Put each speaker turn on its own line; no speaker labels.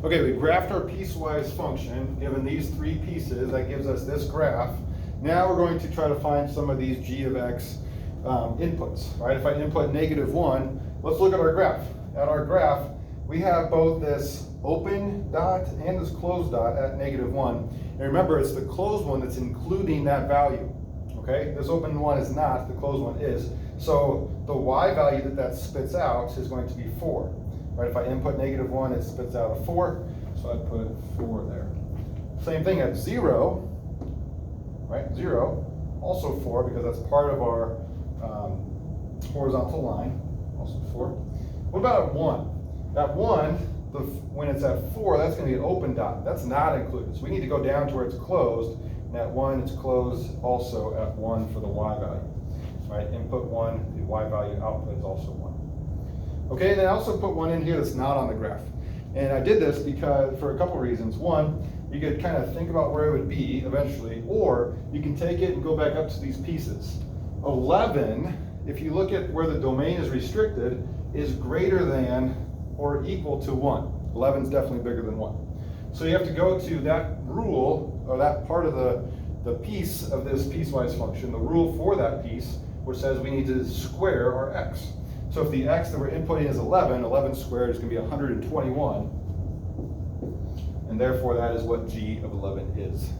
Okay, we graphed our piecewise function, given these three pieces, that gives us this graph. Now we're going to try to find some of these g of x inputs, right? If I input -1, let's look at our graph. At our graph, we have both this open dot and this closed dot at -1. And remember, it's the closed one that's including that value, okay? This open one is not, the closed one is. So the y value that spits out is going to be 4. Right, if I input -1, it spits out a 4, so I'd put 4 there. Same thing at 0, right? 0, also 4, because that's part of our horizontal line, also 4. What about at 1? At 1, when it's at 4, that's going to be an open dot. That's not included. So we need to go down to where it's closed, and at 1, it's closed also at 1 for the y value. Right, input 1, the y value output is also 1. Okay, and then I also put one in here that's not on the graph. And I did this because for a couple reasons. One, you could kind of think about where it would be eventually, or you can take it and go back up to these pieces. 11, if you look at where the domain is restricted, is greater than or equal to 1. 11 is definitely bigger than 1. So you have to go to that rule, or that part of the piece of this piecewise function, the rule for that piece, which says we need to square our x. So if the x that we're inputting is 11, 11 squared is going to be 121, and therefore that is what g of 11 is.